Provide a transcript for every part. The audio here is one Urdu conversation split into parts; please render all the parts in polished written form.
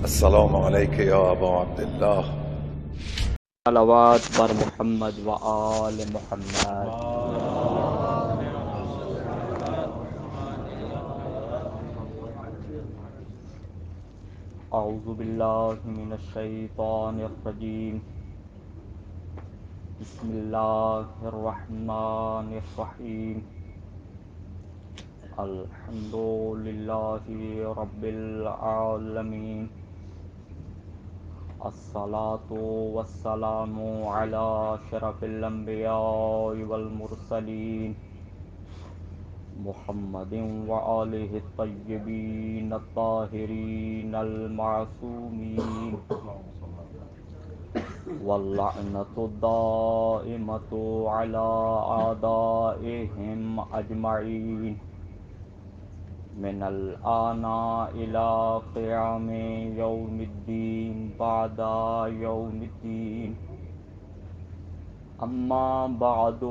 السلام عليك يا أبا عبد الله. صلوات بر محمد و آل محمد. اعوذ باللہ من الشیطان الرجیم. بسم اللہ الرحمن الرحیم. الحمد للہ رب العالمین. الصلاة والسلام على شرف الانبیاء والمرسلین محمد وآلہ الطیبین الطاہرین المعصومین واللعنة الدائمة على أعدائهم أجمعين من الآن إلى قيام يوم الدين بعد يوم الدين. أما بعد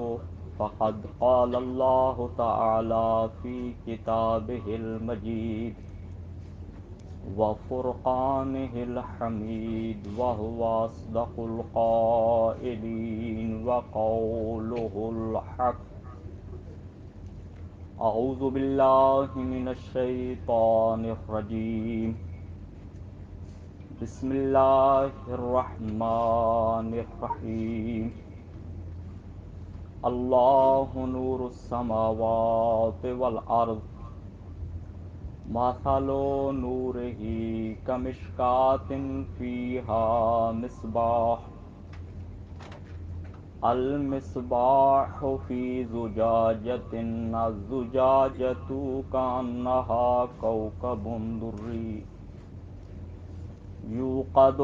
فقد قال الله تعالى في كتابه المجيد وفرقانه الحميد وهو أصدق القائلين وقوله الحق. أعوذ بالله من الشيطان الرجيم. بسم الله الرحمن الرحيم. الله نور السماوات والأرض مثل نوره كمشكاة فيها مصباح. المصباح في زجاجة الزجاجة كأنها كوكب دري يوقد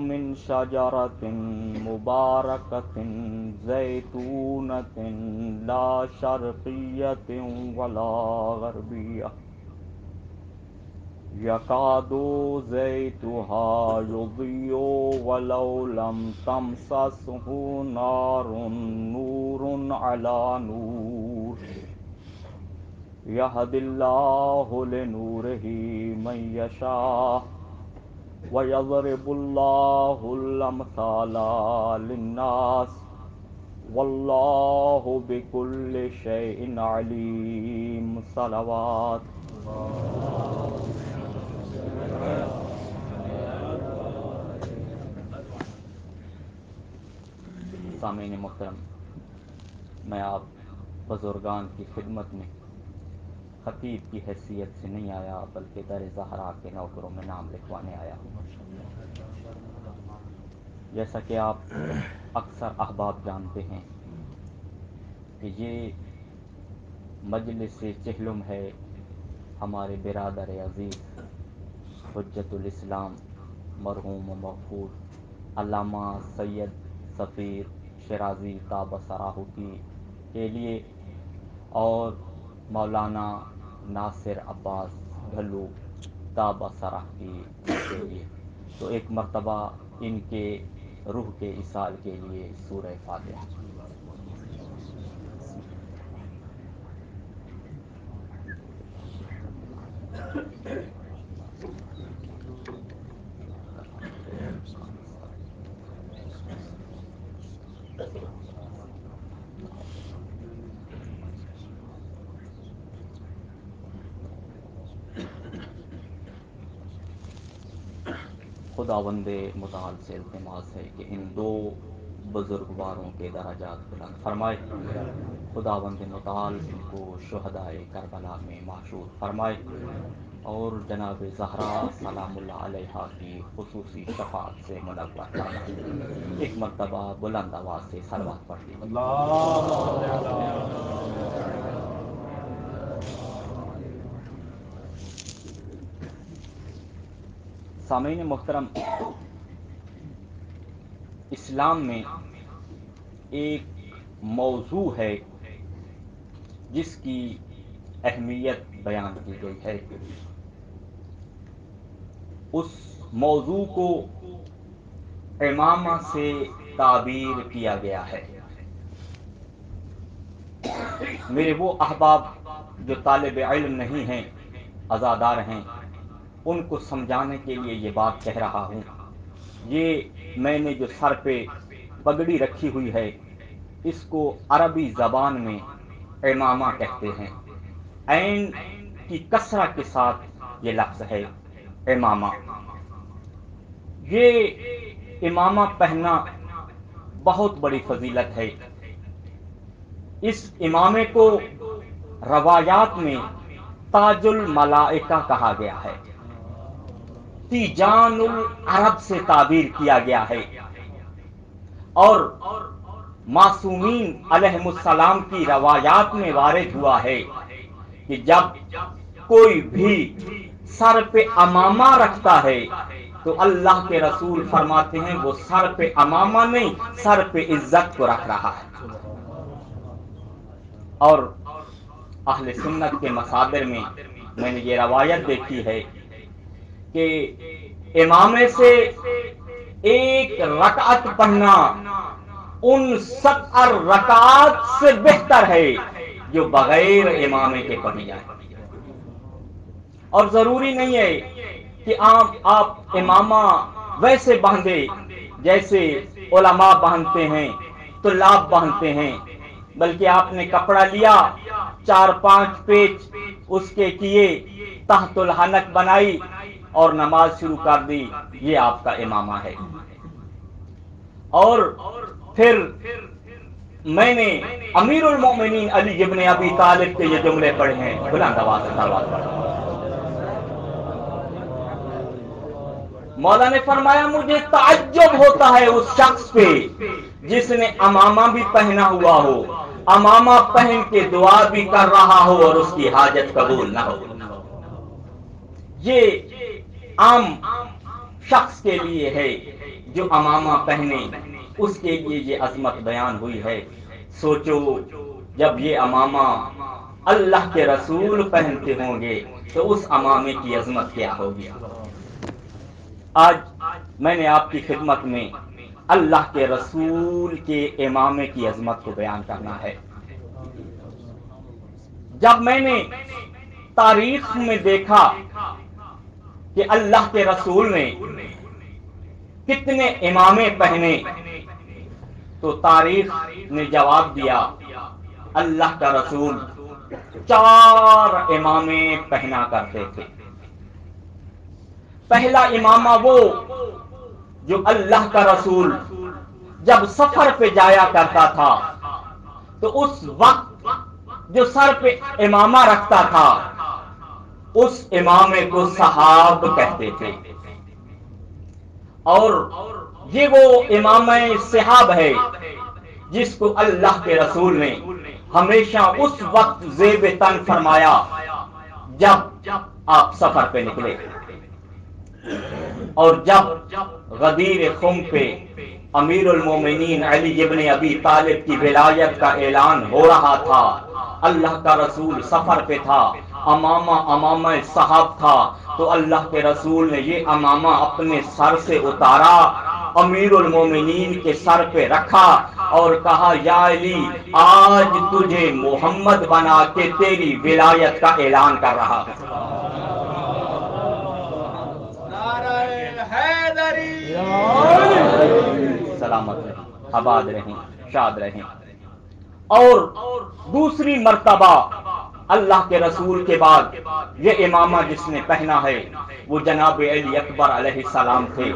من شجرة مباركة زيتونة لا شرقية ولا غربية يكاد زيتها يضيء ولو لم تمسسه نار نور على نور يهدي الله لنوره من يشاء ويضرب الله الأمثال للناس والله بكل شيء عليم. صلوات. سامعین محترم، میں آپ بزرگان کی خدمت میں خطیب کی حیثیت سے نہیں آیا بلکہ در زہرا کے نوکروں میں نام لکھوانے آیا ہوں. جیسا کہ آپ اکثر احباب جانتے ہیں کہ یہ مجلس چہلم ہے ہمارے برادر عزیز حجت الاسلام مرحوم و مغفور علامہ سید سفیر شیرازی طاب سراہوتی کے لیے اور مولانا ناصر عباس ڈھلو طاب سرح کی کے لیے. تو ایک مرتبہ ان کے روح کے اصال کے لیے سورہ فاتحہ. خداوند متعال سے التماس ہے کہ ان دو بزرگواروں کے درجات بلند فرمائے. خداوند متعال ان کو شہدائے کربلا میں محشور فرمائے اور جناب زہرا سلام اللہ علیہا کی خصوصی شفاعت سے منور فرمائے. ایک مرتبہ بلند آواز سے صلوات پڑھ لیجیے. سامعین محترم، اسلام میں ایک موضوع ہے جس کی اہمیت بیان کی گئی ہے. اس موضوع کو امامہ سے تعبیر کیا گیا ہے. میرے وہ احباب جو طالب علم نہیں ہیں، عزادار ہیں، ان کو سمجھانے کے لیے یہ بات کہہ رہا ہوں. یہ میں نے جو سر پہ پگڑی رکھی ہوئی ہے اس کو عربی زبان میں امامہ کہتے ہیں. عین کی کسرہ کے ساتھ یہ لفظ ہے امامہ. یہ امامہ پہننا بہت بڑی فضیلت ہے. اس امامے کو روایات میں تاج الملائکہ کہا گیا ہے. تیجان العرب سے تعبیر کیا گیا ہے. اور معصومین علیہم السلام کی روایات میں وارد ہوا ہے کہ جب کوئی بھی سر پہ امامہ رکھتا ہے تو اللہ کے رسول فرماتے ہیں وہ سر پہ امامہ نہیں سر پہ عزت کو رکھ رہا ہے. اور اہل سنت کے مصادر میں نے یہ روایت دیکھی ہے کہ امامے سے ایک رکعت پڑھنا ان 70 رکعات سے بہتر ہے جو بغیر امامے کے پڑھی جائے. اور ضروری نہیں ہے کہ آپ امامہ ویسے باندھے جیسے علماء باندھتے ہیں طلاب باندھتے ہیں، بلکہ آپ نے کپڑا لیا 4-5 پیچ اس کے کیے تحت الحنک بنائی اور نماز شروع کر دی. یہ آپ کا امامہ ہے. اور پھر میں نے امیر المومنین علی ابن ابی طالب کے یہ جملے پڑھے ہیں. بلند آواز سے سلوات پڑھیں. مولا نے فرمایا مجھے تعجب ہوتا ہے اس شخص پہ جس نے امامہ بھی پہنا ہوا ہو، امامہ پہن کے دعا بھی کر رہا ہو اور اس کی حاجت قبول نہ ہو. یہ عام شخص کے لیے ہے جو امامہ پہنے، اس کے لیے یہ عظمت بیان ہوئی ہے. سوچو جب یہ امامہ اللہ کے رسول پہنتے ہوں گے تو اس امامے کی عظمت کیا ہوگی. آج میں نے آپ کی خدمت میں اللہ کے رسول کے امامے کی عظمت کو بیان کرنا ہے. جب میں نے تاریخ میں دیکھا کہ اللہ کے رسول نے کتنے امامے پہنے تو تاریخ نے جواب دیا اللہ کا رسول 4 امامے پہنا کرتے تھے. پہلا امامہ وہ جو اللہ کا رسول جب سفر پہ جایا کرتا تھا تو اس وقت جو سر پہ امامہ رکھتا تھا اس امامے کو صحاب کہتے تھے. اور یہ وہ امامہ صحاب ہے جس کو اللہ کے رسول نے ہمیشہ اس وقت زیب تن فرمایا جب آپ سفر پہ نکلے. اور جب غدیر خم پہ امیر المومنین علی ابن ابی طالب کی ولایت کا اعلان ہو رہا تھا، اللہ کا رسول سفر پہ تھا، امامہ صحاب تھا، تو اللہ کے رسول نے یہ امامہ اپنے سر سے اتارا، امیر المومنین کے سر پہ رکھا اور کہا یا علی آج تجھے محمد بنا کے تیری ولایت کا اعلان کر رہا ہوں. سلامت رہیں، آباد رہیں، شاد رہیں. اور دوسری مرتبہ اللہ کے رسول کے بعد یہ امامہ جس نے پہنا ہے وہ جناب علی اکبر علیہ السلام تھے.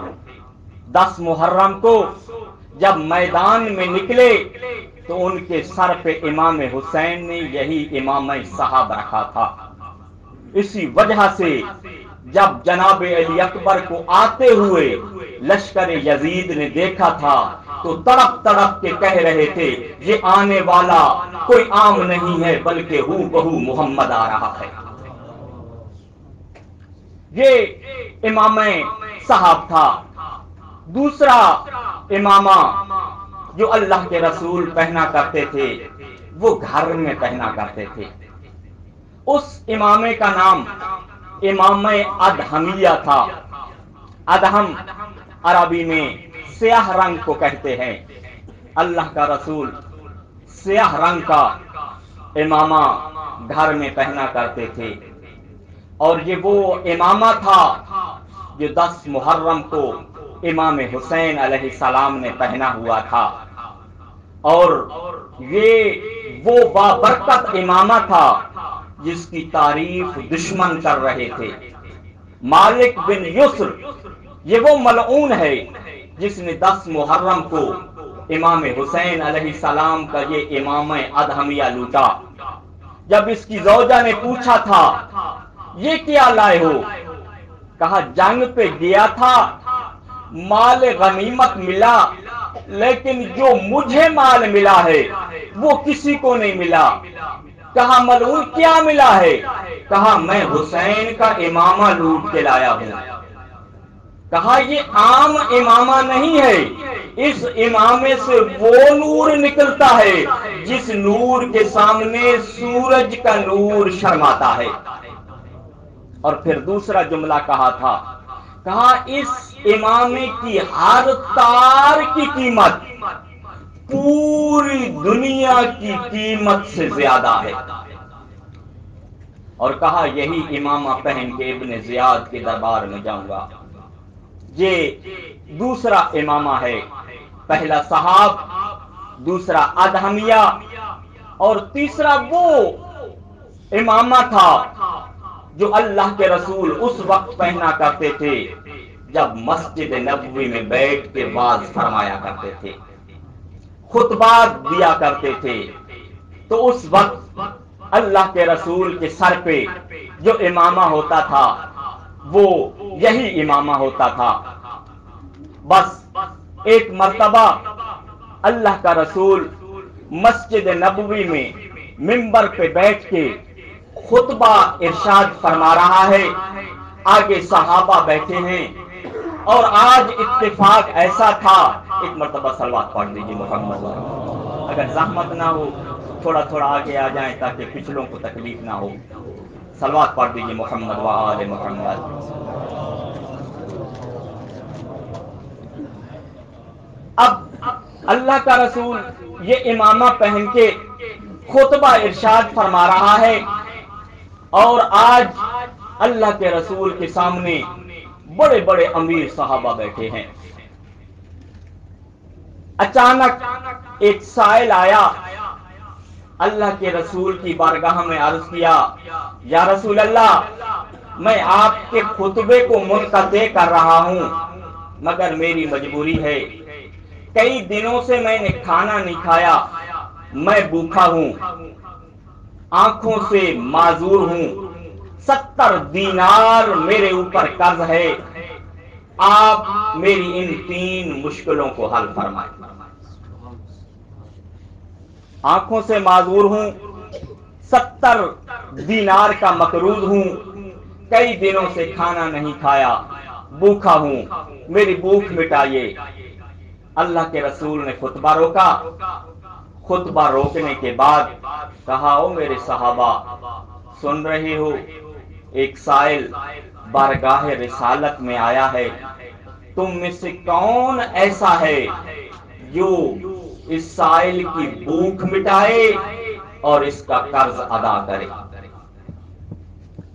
10 محرم کو جب میدان میں نکلے تو ان کے سر پہ امام حسین نے یہی امامہ صحاب رکھا تھا. اسی وجہ سے جب جناب علی اکبر کو آتے ہوئے لشکر یزید نے دیکھا تھا تو تڑپ تڑپ کے کہہ رہے تھے یہ آنے والا کوئی عام نہیں ہے بلکہ ہو بہو محمد آ رہا ہے. یہ امامہ صحاب تھا. دوسرا امامہ جو اللہ کے رسول پہنا کرتے تھے وہ گھر میں پہنا کرتے تھے. اس امامے کا نام امامہ ادہمیہ تھا. ادہم عربی میں سیاہ رنگ کو کہتے ہیں. اللہ کا رسول سیاہ رنگ کا امامہ گھر میں پہنا کرتے تھے. اور یہ وہ امامہ تھا جو 10 محرم کو امام حسین علیہ السلام نے پہنا ہوا تھا، اور یہ وہ بابرکت امامہ تھا جس کی تعریف دشمن کر رہے تھے۔ مالک بن یسر یہ وہ ملعون ہے جس نے 10 محرم کو امام حسین علیہ السلام کا یہ امامہ ادہمیہ لوٹا۔ جب اس کی زوجہ نے پوچھا تھا یہ کیا لائے ہو، کہا جنگ پہ گیا تھا، مال غنیمت ملا، لیکن جو مجھے مال ملا ہے وہ کسی کو نہیں ملا۔ کہا ملعون کیا ملا ہے، کہا میں حسین کا امامہ لوٹ کے لایا ہوں۔ کہا یہ عام امامہ نہیں ہے، اس امامے سے وہ نور نکلتا ہے جس نور کے سامنے سورج کا نور شرماتا ہے۔ اور پھر دوسرا جملہ کہا تھا، کہا اس امامے کی ہر تار کی قیمت پوری دنیا کی قیمت سے زیادہ ہے۔ اور کہا یہی امامہ پہن کے ابن زیاد کے دربار میں جاؤں گا۔ یہ دوسرا امامہ ہے، پہلا صحاب، دوسرا ادہمیہ، اور تیسرا وہ امامہ تھا جو اللہ کے رسول اس وقت پہنا کرتے تھے جب مسجد نبوی میں بیٹھ کے واعظ فرمایا کرتے تھے، خطبات دیا کرتے تھے، تو اس وقت اللہ کے رسول کے سر پہ جو امامہ ہوتا تھا وہ یہی امامہ ہوتا تھا۔ بس ایک مرتبہ اللہ کا رسول مسجد نبوی میں منبر پہ بیٹھ کے خطبہ ارشاد فرما رہا ہے، آگے صحابہ بیٹھے ہیں، اور آج اتفاق ایسا تھا، ایک مرتبہ صلوات پڑھ دیجیے محمد، اگر زحمت نہ ہو تھوڑا تھوڑا آگے آ جائیں تاکہ پچھلوں کو تکلیف نہ ہو۔ صلوات پڑھ دیجیے محمد و آل محمد۔ اب اللہ کا رسول یہ امامہ پہن کے خطبہ ارشاد فرما رہا ہے، اور آج اللہ کے رسول کے سامنے بڑے بڑے امیر صحابہ بیٹھے ہیں۔ اچانک ایک سائل آیا، اللہ کے رسول کی بارگاہ میں عرض کیا، یا رسول اللہ میں آپ کے خطبے کو منقطع کر رہا ہوں، مگر میری مجبوری ہے، کئی دنوں سے میں نے کھانا نہیں کھایا، میں بھوکا ہوں، آنکھوں سے معذور ہوں، 70 دینار میرے اوپر قرض ہے، آپ میری ان 3 مشکلوں کو حل فرمائیں۔ آنکھوں سے معذور ہوں، 70 دینار کا مقروض ہوں، کئی دنوں سے کھانا نہیں کھایا، بھوکا ہوں، میری بھوک مٹائیے۔ اللہ کے رسول نے خطبہ روکا، خطبہ روکنے کے بعد کہا، او میرے صحابہ سن رہے ہو، ایک سائل بارگاہ رسالت میں آیا ہے، تم میں سے کون ایسا ہے جو اس سائل کی بھوک مٹائے اور اس کا قرض ادا کرے؟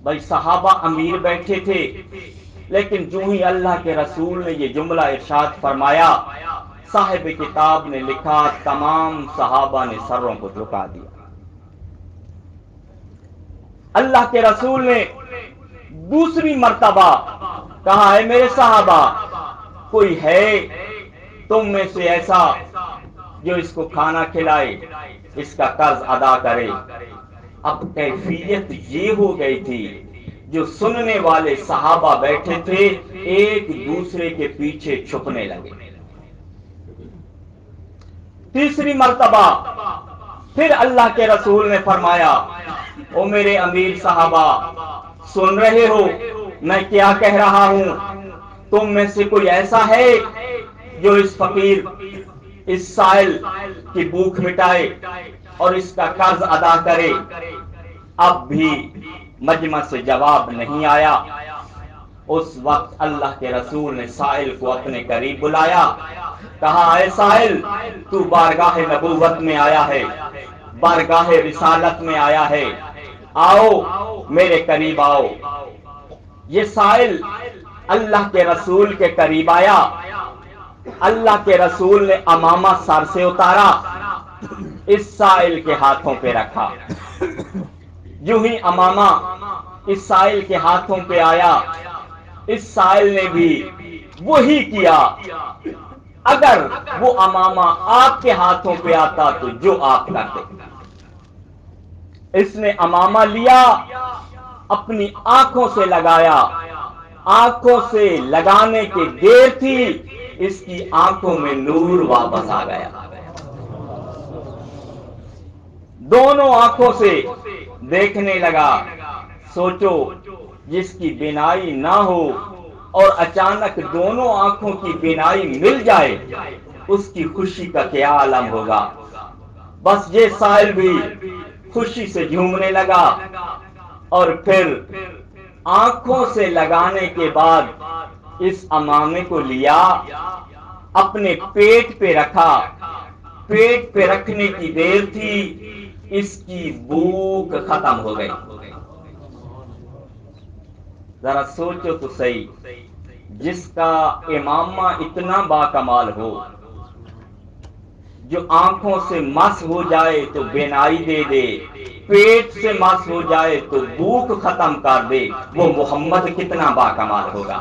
بھائی صحابہ امیر بیٹھے تھے، لیکن جو ہی اللہ کے رسول نے یہ جملہ ارشاد فرمایا، صاحب کتاب نے لکھا تمام صحابہ نے سروں کو جھکا دیا۔ اللہ کے رسول نے دوسری مرتبہ کہا، ہے میرے صحابہ کوئی ہے تم میں سے ایسا جو اس کو کھانا کھلائے، اس کا قرض ادا کرے؟ اب کیفیت یہ ہو گئی تھی، جو سننے والے صحابہ بیٹھے تھے ایک دوسرے کے پیچھے چھپنے لگے۔ تیسری مرتبہ پھر اللہ کے رسول نے فرمایا، او میرے امیر صحابہ سن رہے ہو میں کیا کہہ رہا ہوں؟ تم میں سے کوئی ایسا ہے جو اس فقیر، اس سائل کی بھوک مٹائے اور اس کا قرض ادا کرے؟ اب بھی مجمع سے جواب نہیں آیا۔ اس وقت اللہ کے رسول نے سائل کو اپنے قریب بلایا، کہا، اے سائل تو بارگاہ نبوت میں آیا ہے، بارگاہ رسالت میں آیا ہے، آؤ میرے قریب آؤ، یہ سائل اللہ کے رسول کے قریب آیا، اللہ کے رسول نے امامہ سر سے اتارا، اس سائل کے ہاتھوں پہ رکھا، یوں ہی امامہ اس سائل کے ہاتھوں پہ آیا، اس سائل نے بھی وہی کیا۔ اگر وہ امامہ آپ کے ہاتھوں پہ آتا تو جو آپ کرتے، اس نے امامہ لیا، اپنی آنکھوں سے لگایا، آنکھوں سے لگانے کی دیر تھی، اس کی آنکھوں میں نور واپس آ گیا، دونوں آنکھوں سے دیکھنے لگا۔ سوچو جس کی بینائی نہ ہو اور اچانک دونوں آنکھوں کی بینائی مل جائے، اس کی خوشی کا کیا عالم ہوگا۔ بس یہ سائل بھی خوشی سے جھومنے لگا، اور پھر آنکھوں سے لگانے کے بعد اس امامے کو لیا، اپنے پیٹ پہ رکھا، پیٹ پہ رکھنے کی دیر تھی، اس کی بھوک ختم ہو گئی۔ ذرا سوچو تو صحیح، جس کا امامہ اتنا باکمال ہو، جو آنکھوں سے مس ہو جائے تو بینائی دے دے، پیٹ سے مس ہو جائے تو بھوک ختم کر دے، وہ محمد کتنا باکمال ہوگا۔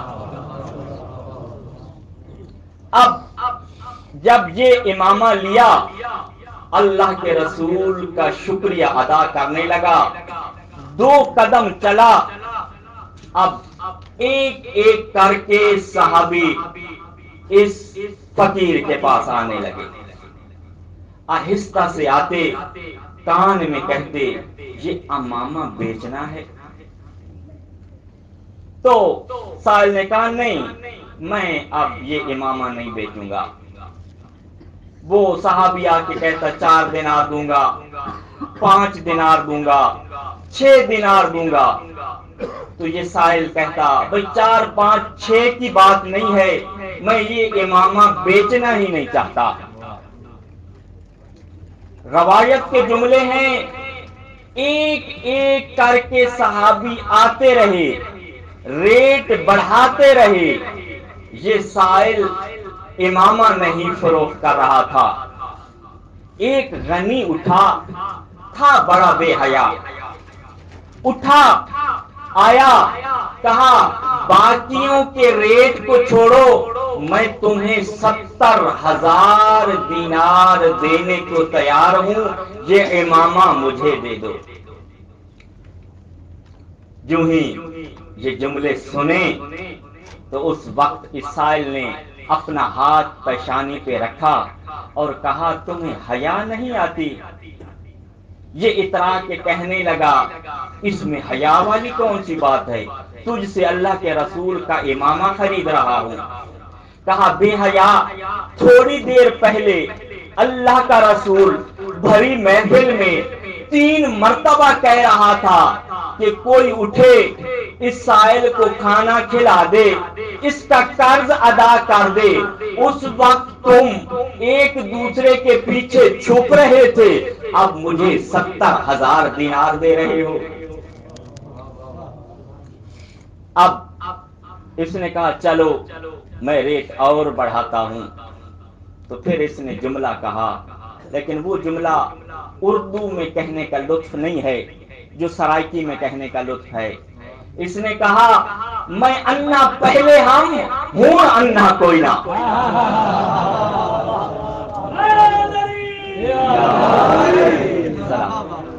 اب جب یہ امامہ لیا، اللہ کے رسول کا شکریہ ادا کرنے لگا، 2 قدم چلا، اب ایک ایک کر کے صحابی اس فقیر کے پاس آنے لگے، آہستہ سے آتے، کان میں کہتے یہ امامہ بیچنا ہے؟ تو سائل نے کہا نہیں، میں اب یہ امامہ نہیں بیچوں گا۔ وہ صحابی آ کے کہتا 4 دینار دوں گا، 5 دینار دوں گا، 6 دینار دوں گا۔ تو یہ سائل کہتا بھئی 4 5 6 کی بات نہیں ہے، میں یہ امامہ بیچنا ہی نہیں چاہتا۔ روایت کے جملے ہیں، ایک ایک کر کے صحابی آتے رہے، ریٹ بڑھاتے رہے، یہ سائل امامہ نہیں فروخت کر رہا تھا۔ ایک غنی اٹھا، تھا بڑا بے حیا، اٹھا آیا، کہا باقیوں کے ریٹ کو چھوڑو، میں تمہیں 70,000 دینار دینے کو تیار ہوں، یہ امامہ مجھے دے دو۔ جو ہی یہ جملے سنے تو اس وقت اس سائل نے اپنا ہاتھ پیشانی پہ رکھا اور کہا تمہیں حیا نہیں آتی؟ یہ اترا کے کہنے لگا اس میں حیا والی کون سی بات ہے، تجھ سے اللہ کے رسول کا امامہ خرید رہا ہوں۔ کہا بے حیا، تھوڑی دیر پہلے اللہ کا رسول بھری محفل میں 3 مرتبہ کہہ رہا تھا کہ کوئی اٹھے اس سائل کو کھانا کھلا دے، اس کا قرض ادا کر دے، اس وقت تم ایک دوسرے کے پیچھے چھپ رہے تھے، اب مجھے 70,000 دینار دے رہے ہو۔ اب اس نے کہا چلو میں ریٹ اور بڑھاتا ہوں۔ تو پھر اس نے جملہ کہا، لیکن وہ جملہ اردو میں کہنے کا لطف نہیں ہے جو سرائکی میں کہنے کا لطف ہے۔ اس نے کہا میں انا پہلے ہم ہوں، انا کوئی نہ۔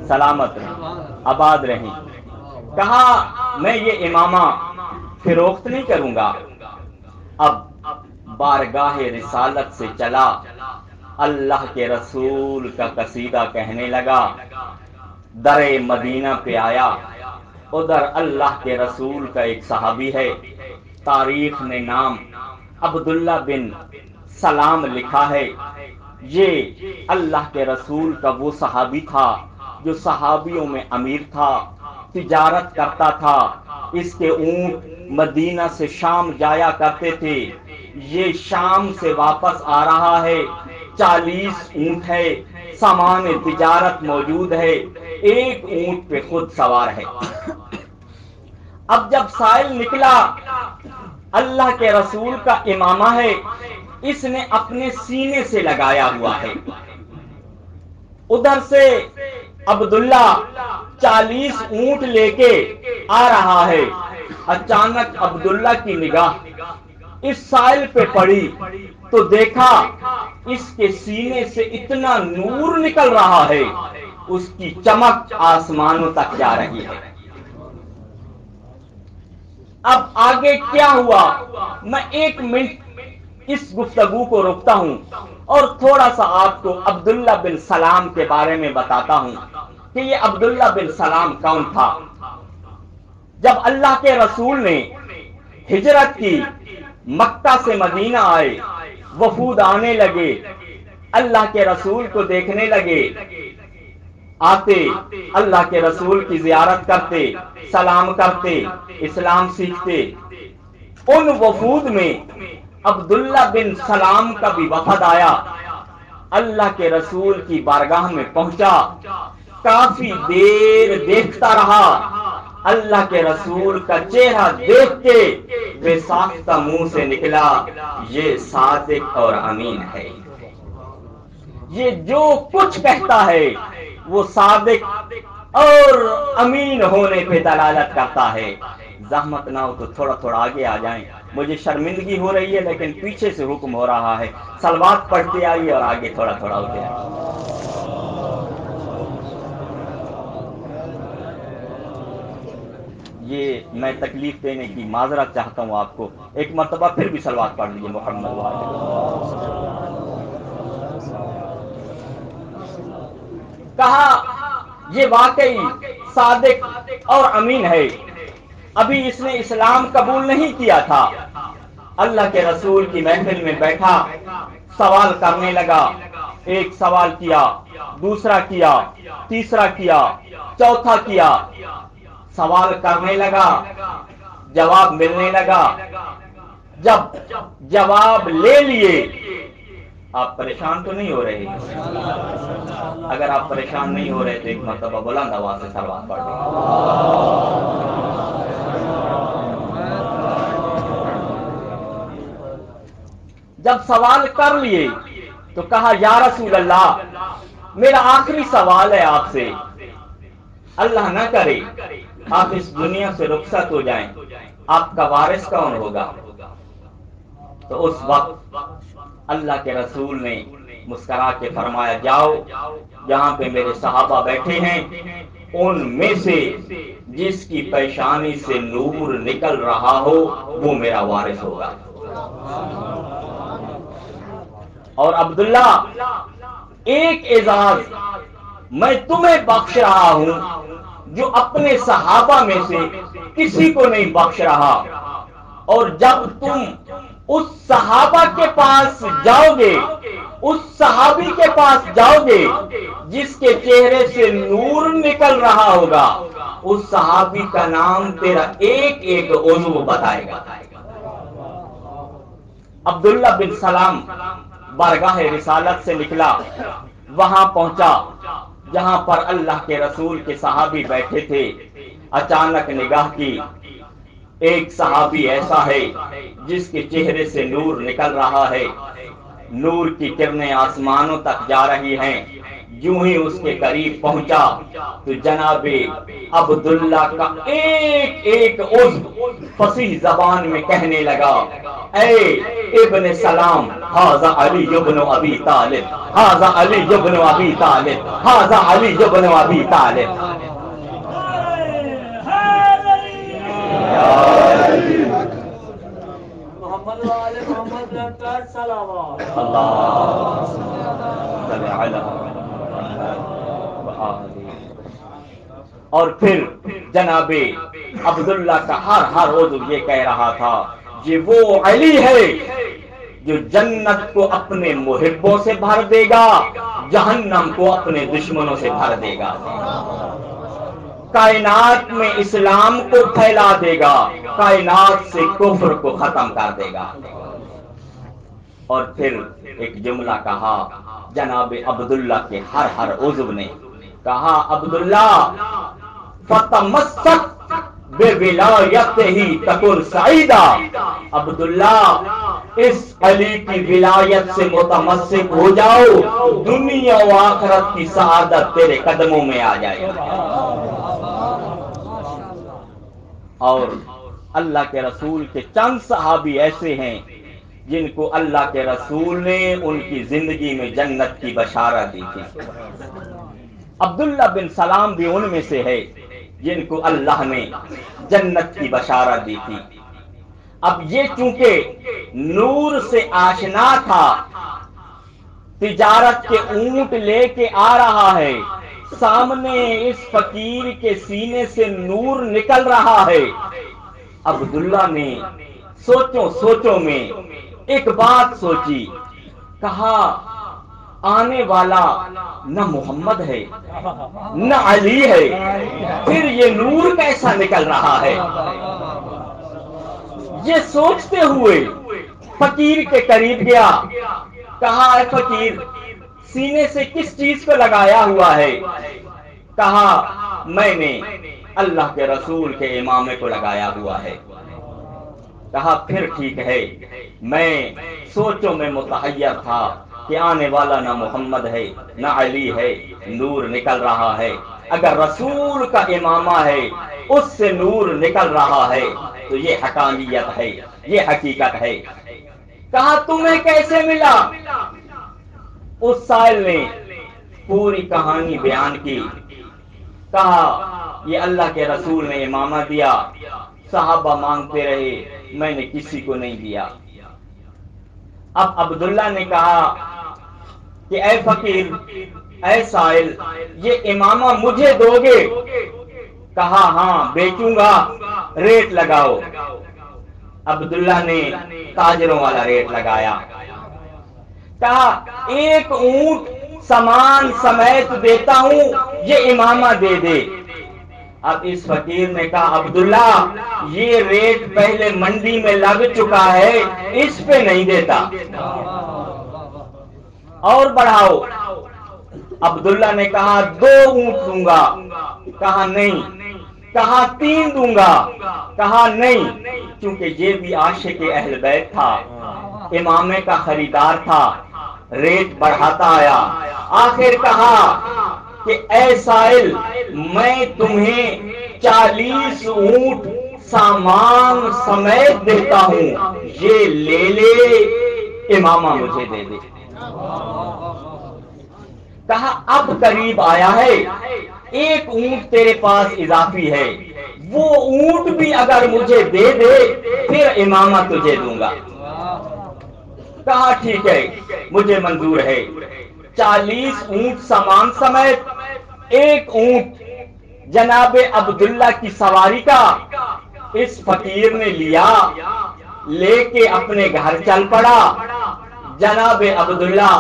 سلامت رہیں، آباد رہیں۔ کہا میں یہ امامہ فروخت نہیں کروں گا۔ اب بارگاہ رسالت سے چلا، اللہ کے رسول کا قصیدہ کہنے لگا، در مدینہ پہ آیا، ادھر اللہ کے رسول کا ایک صحابی ہے، تاریخ میں نام عبداللہ بن سلام لکھا ہے۔ یہ اللہ کے رسول کا وہ صحابی تھا جو صحابیوں میں امیر تھا، تجارت کرتا تھا، اس کے اونٹ مدینہ سے شام جایا کرتے تھے۔ یہ شام سے واپس آ رہا ہے، 40 اونٹ ہے، سامان تجارت موجود ہے، ایک اونٹ پہ خود سوار ہے۔ اب جب سائل نکلا اللہ کے رسول کا امامہ ہے، اس نے اپنے سینے سے لگایا ہوا ہے. ادھر سے عبداللہ 40 اونٹ لے کے آ رہا ہے. اچانک عبداللہ کی نگاہ اس سائل پہ پڑی تو دیکھا اس کے سینے سے اتنا نور نکل رہا ہے، اس کی چمک آسمانوں تک جا رہی ہے. اب آگے کیا ہوا، میں 1 منٹ اس گفتگو کو روکتا ہوں اور تھوڑا سا آپ کو عبداللہ بن سلام کے بارے میں بتاتا ہوں کہ یہ عبداللہ بن سلام کون تھا. جب اللہ کے رسول نے ہجرت کی، مکہ سے مدینہ آئے، وفود آنے لگے، اللہ کے رسول کو دیکھنے لگے، آتے اللہ کے رسول کی زیارت کرتے، سلام کرتے، اسلام سیکھتے. ان وفود میں عبداللہ بن سلام کا بھی وفد آیا، اللہ کے رسول کی بارگاہ میں پہنچا، کافی دیر دیکھتا رہا. اللہ کے رسول کا چہرہ دیکھ کے بے ساختہ منہ سے نکلا، یہ صادق اور امین ہے. یہ جو کچھ کہتا ہے وہ صادق اور امین ہونے پہ دلالت کرتا ہے. زحمت نہ ہو تو تھوڑا تھوڑا آگے آ جائیں، مجھے شرمندگی ہو رہی ہے لیکن پیچھے سے حکم ہو رہا ہے. صلوات پڑھتے آئیے اور آگے تھوڑا تھوڑا ہوتے آئیے. یہ میں تکلیف دینے کی معذرت چاہتا ہوں آپ کو. ایک مرتبہ پھر بھی صلوات پڑھ لیجیے محمد والے. کہا یہ واقعی صادق اور امین ہے. ابھی اس نے اسلام قبول نہیں کیا تھا. اللہ کے رسول کی محفل میں بیٹھا، سوال کرنے لگا. ایک سوال کیا، دوسرا کیا، تیسرا کیا، چوتھا کیا. سوال کرنے لگا، جواب ملنے لگا. جب جواب لے لیے، آپ پریشان تو نہیں ہو رہے؟ اگر آپ پریشان نہیں ہو رہے تو ایک مرتبہ بلند آواز سے صلوات پڑھ دیں. جب سوال کر لیے تو کہا یا رسول اللہ، میرا آخری سوال ہے آپ سے، اللہ نہ کرے آپ اس دنیا سے رخصت ہو جائیں، آپ کا وارث کون ہوگا؟ تو اس وقت اللہ کے رسول نے مسکرا کے فرمایا، جاؤ جہاں پہ میرے صحابہ بیٹھے ہیں ان میں سے جس کی پیشانی سے نور نکل رہا ہو وہ میرا وارث ہوگا. اور عبداللہ، ایک اعزاز میں تمہیں بخش رہا ہوں جو اپنے صحابہ میں سے کسی کو نہیں بخش رہا. اور جب تم اس صحابہ کے پاس جاؤ گے، اس صحابی کے پاس جاؤ گے جس کے چہرے سے نور نکل رہا ہوگا، اس صحابی کا نام تیرا ایک ایک عضو بتائے گا. عبداللہ بن سلام بارگاہ رسالت سے نکلا، وہاں پہنچا جہاں پر اللہ کے رسول کے صحابی بیٹھے تھے. اچانک نگاہ کی، ایک صحابی ایسا ہے جس کے چہرے سے نور نکل رہا ہے، نور کی کرنیں آسمانوں تک جا رہی ہیں. یوں ہی اس کے قریب پہنچا تو جناب عبداللہ کا ایک ایک عضو فصیح زبان میں کہنے لگا، اے ابن سلام، ھذا علی ابن ابی طالب، ھذا علی ابن ابی طالب، ھذا علی ابن ابی طالب. محمد والے محمد رکھتا صلوات. اللہ صلی علی. اور پھر جناب عبداللہ کا ہر عضو یہ کہہ رہا تھا، یہ وہ علی ہے جو جنت کو اپنے محبوں سے بھر دے گا، جہنم کو اپنے دشمنوں سے بھر دے گا، کائنات میں اسلام کو پھیلا دے گا، کائنات سے کفر کو ختم کر دے گا. اور پھر ایک جملہ کہا جناب عبداللہ کے ہر عضو نے، کہا عبداللہ فتمسک بے ولایت ہی تکن سعیدہ، عبداللہ اس علی کی ولایت سے متمسک ہو جاؤ، دنیا و آخرت کی سعادت تیرے قدموں میں آ جائے۔ اور اللہ کے رسول کے چند صحابی ایسے ہیں جن کو اللہ کے رسول نے ان کی زندگی میں جنت کی بشارت دی تھی۔ عبداللہ بن سلام بھی ان میں سے ہے جن کو اللہ نے جنت کی بشارت دی تھی۔ اب یہ چونکہ نور سے آشنا تھا، تجارت کے اونٹ لے کے آ رہا ہے، سامنے اس فقیر کے سینے سے نور نکل رہا ہے، عبداللہ نے سوچوں میں ایک بات سوچی، کہا آنے والا نہ محمد ہے نہ علی ہے، پھر یہ نور کیسا نکل رہا ہے؟ یہ سوچتے ہوئے فقیر کے قریب گیا، کہا اے فقیر سینے سے کس چیز کو لگایا ہوا ہے؟ کہا میں نے اللہ کے رسول کے امامے کو لگایا ہوا ہے۔ کہا پھر ٹھیک ہے، میں سوچوں میں متحیر تھا کہ آنے والا نہ محمد ہے نہ علی ہے، نور نکل رہا ہے، اگر رسول کا امامہ ہے اس سے نور نکل رہا ہے تو یہ حقانیت ہے، یہ حقیقت ہے۔ کہا تمہیں کیسے ملا؟ اس سائل نے پوری کہانی بیان کی، کہا یہ اللہ کے رسول نے امامہ دیا، صحابہ مانگتے رہے، میں نے کسی کو نہیں دیا۔ اب عبداللہ نے کہا کہ اے فقیر، اے سائل، یہ امامہ مجھے دو گے؟ کہا ہاں بیچوں گا، ریٹ لگاؤ۔ عبداللہ نے تاجروں والا ریٹ لگایا، کہا ایک اونٹ سامان سمیت دیتا ہوں، یہ امامہ دے دے۔ اب اس فقیر نے کہا عبداللہ یہ ریٹ پہلے منڈی میں لگ چکا ہے، اس پہ نہیں دیتا، اور بڑھاؤ۔ عبداللہ نے کہا 2 اونٹ دوں گا، کہا نہیں، کہا 3 دوں گا، کہا نہیں، کیونکہ یہ بھی عاشق اہل بیت تھا، امامے کا خریدار تھا، ریٹ بڑھاتا آیا، آخر کہا کہ اے سائل میں تمہیں 40 اونٹ سامان سمیت دیتا ہوں، یہ لے لے، امامہ مجھے دے دے۔ کہا اب قریب آیا ہے، ایک اونٹ تیرے پاس اضافی ہے، وہ اونٹ بھی اگر مجھے دے دے پھر امامہ تجھے دوں گا۔ کہا ٹھیک ہے مجھے منظور ہے۔ 40 اونٹ سامان سمیت، ایک اونٹ جناب عبداللہ کی سواری کا اس فقیر نے لیا، لے کے اپنے گھر چل پڑا۔ جناب عبداللہ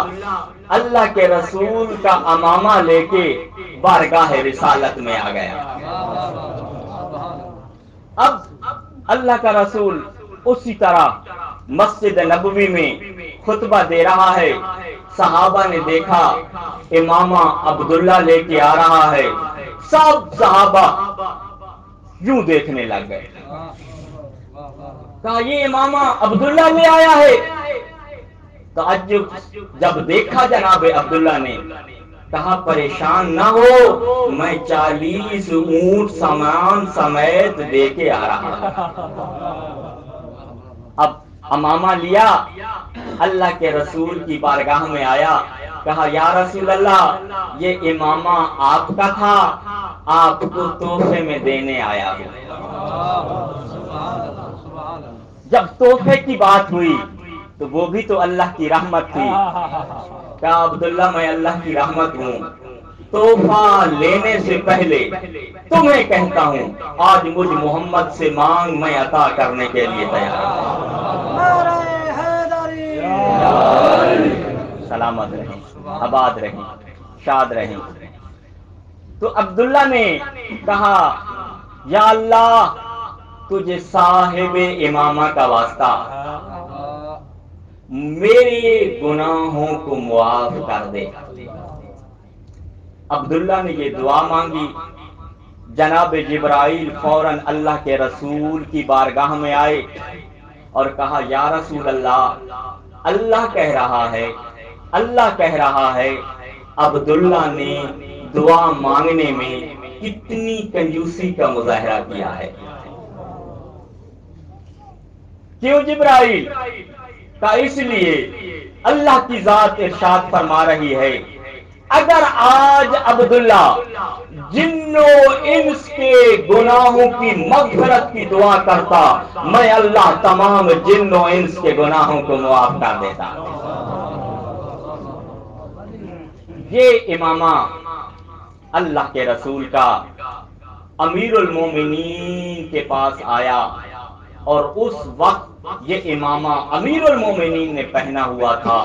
اللہ کے رسول کا امامہ لے کے بارگاہ رسالت میں آ گیا۔ اب اللہ کا رسول اسی طرح مسجد نبوی میں خطبہ دے رہا ہے، صحابہ نے دیکھا امامہ عبداللہ لے کے آ رہا ہے، سب صحابہ یوں دیکھنے لگ گئے، کہا یہ امامہ عبداللہ لے آیا ہے۔ تعجب جب دیکھا جناب عبداللہ نے، کہا پریشان نہ ہو، میں 40 اونٹ سامان سمیت دے کے آ رہا ہوں۔ اب امامہ لیا، اللہ کے رسول کی بارگاہ میں آیا، کہا یا رسول اللہ یہ امامہ آپ کا تھا، آپ کو تحفے میں دینے آیا ہوں۔ جب تحفے کی بات ہوئی تو وہ بھی تو اللہ کی رحمت تھی۔ کہا عبداللہ میں اللہ کی رحمت ہوں، تحفہ لینے سے پہلے تمہیں کہتا ہوں آج مجھ محمد سے مانگ، میں عطا کرنے کے لیے تیار ہوں۔ سلامت رہیں، آباد رہیں، شاد رہیں۔ تو عبداللہ نے کہا یا اللہ تجھے صاحب امامہ کا واسطہ میرے گناہوں کو معاف کر دے۔ عبداللہ نے یہ دعا مانگی، جناب جبرائیل فوراً اللہ کے رسول کی بارگاہ میں آئے اور کہا یا رسول اللہ کہہ رہا ہے، اللہ کہہ رہا ہے عبداللہ نے دعا مانگنے میں کتنی کنجوسی کا مظاہرہ کیا ہے۔ کیوں جبرائیل؟ کا اس لیے اللہ کی ذات ارشاد فرما رہی ہے اگر آج عبداللہ جن و انس کے گناہوں کی مغفرت کی دعا کرتا، میں اللہ تمام جن و انس کے گناہوں کو معاف کر دیتا۔ یہ امامہ اللہ کے رسول کا امیر المومنین کے پاس آیا، اور اس وقت یہ امامہ امیر المومنین نے پہنا ہوا تھا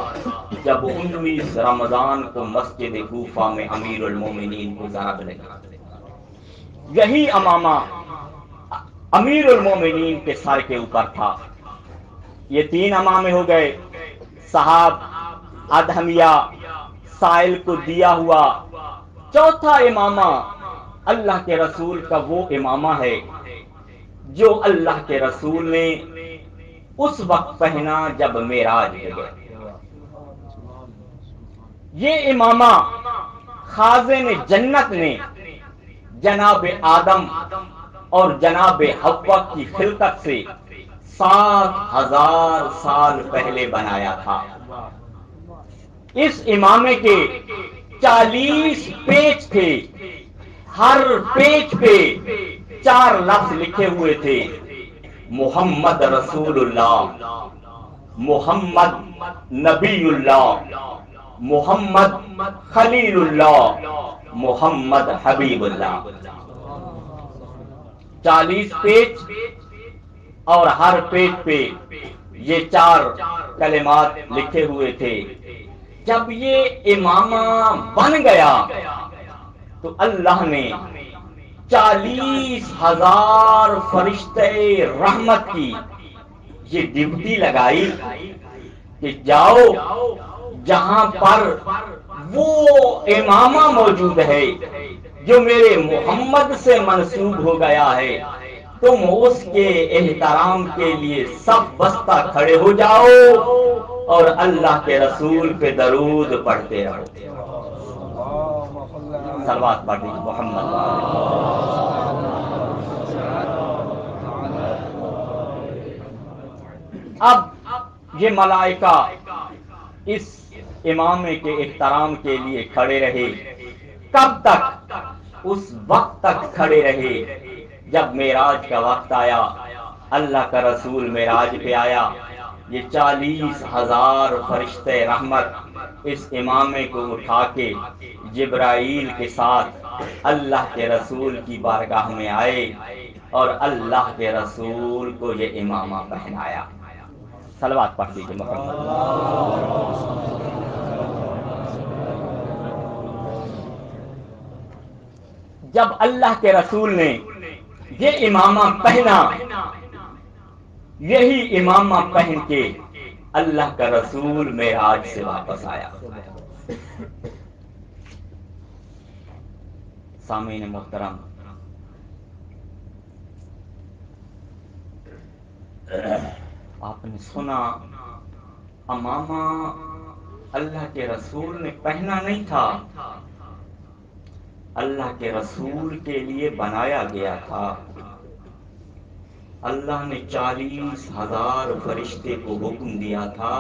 جب 19 رمضان کو مسجد کوفہ میں امیر المومنین کو ضرب لگی۔ یہی امامہ امیر المومنین کے سر کے اوپر تھا۔ یہ 3 امامے ہو گئے، صحاب، ادہمیہ، سائل کو دیا ہوا۔ چوتھا امامہ اللہ کے رسول کا وہ امامہ ہے جو اللہ کے رسول نے اس وقت پہنا جب معراج پہ گئے۔ یہ امامہ خازن جنت نے جناب آدم اور جناب حوا کی خلقت سے 7000 سال پہلے بنایا تھا۔ اس امامے کے 40 پیچ تھے، ہر پیچ پہ 4 لفظ لکھے ہوئے تھے، محمد رسول اللہ، محمد نبی اللہ، محمد خلیل اللہ، محمد حبیب اللہ۔ 40 پیچ اور ہر پیچ پہ یہ 4 کلمات لکھے ہوئے تھے۔ جب یہ امامہ بن گیا تو اللہ نے 40,000 فرشتے رحمت کی یہ ڈیوٹی لگائی کہ جاؤ جہاں پر وہ امامہ موجود ہے جو میرے محمد سے منسوب ہو گیا ہے، تم اس کے احترام کے لیے سب بستہ کھڑے ہو جاؤ اور اللہ کے رسول پہ درود پڑھتے رہو۔ صلوات پڑھ دیجیے محمد۔ اب یہ ملائکہ اس امامے کے احترام کے لیے کھڑے رہے۔ کب تک؟ اس وقت تک کھڑے رہے جب معراج کا وقت آیا، اللہ کا رسول معراج پہ آیا۔ یہ 40,000 فرشتے رحمت اس امامے کو اٹھا کے جبرائیل کے ساتھ اللہ کے رسول کی بارگاہ میں آئے اور اللہ کے رسول کو یہ امامہ پہنایا۔ صلوات پڑھ دیجیے محمد۔ جب اللہ کے رسول نے یہ امامہ پہنا، یہی امامہ پہن کے اللہ کا رسول معراج سے واپس آیا۔ سامعین محترم، آپ نے سنا امامہ اللہ کے رسول نے پہنا نہیں تھا، اللہ کے رسول کے لیے بنایا گیا تھا۔ اللہ نے 40,000 فرشتے کو حکم دیا تھا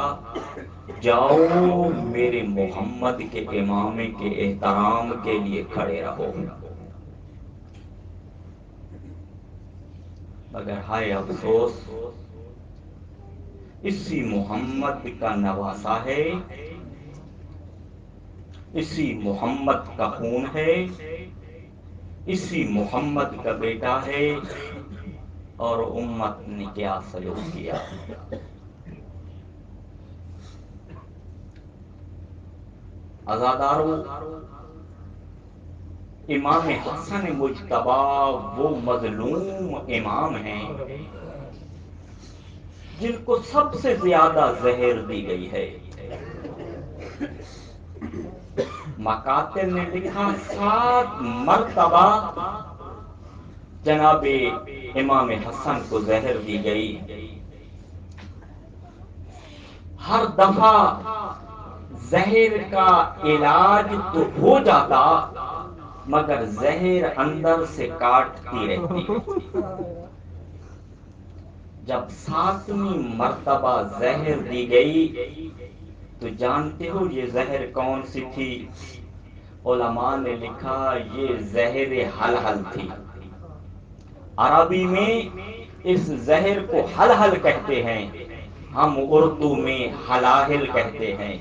جاؤ میرے محمد کے امامے کے احترام کے لیے کھڑے رہو۔ مگر ہائے افسوس، اسی محمد کا نواسا ہے، اسی محمد کا خون ہے، اسی محمد کا بیٹا ہے، اور امت نے کیا سلوک کیا۔ عزادارو، امام حسن مجتبی وہ مظلوم امام ہیں جن کو سب سے زیادہ زہر دی گئی ہے۔ مقاتل نے لکھا 7 مرتبہ جناب امام حسن کو زہر دی گئی۔ ہر دفعہ زہر کا علاج تو ہو جاتا مگر زہر اندر سے کاٹتی رہتی۔ جب 7ویں مرتبہ زہر دی گئی تو جانتے ہو یہ زہر کون سی تھی؟ علماء نے لکھا یہ زہر حلحل تھی۔ عربی میں اس زہر کو حلحل کہتے ہیں، ہم اردو میں حلاحل کہتے ہیں۔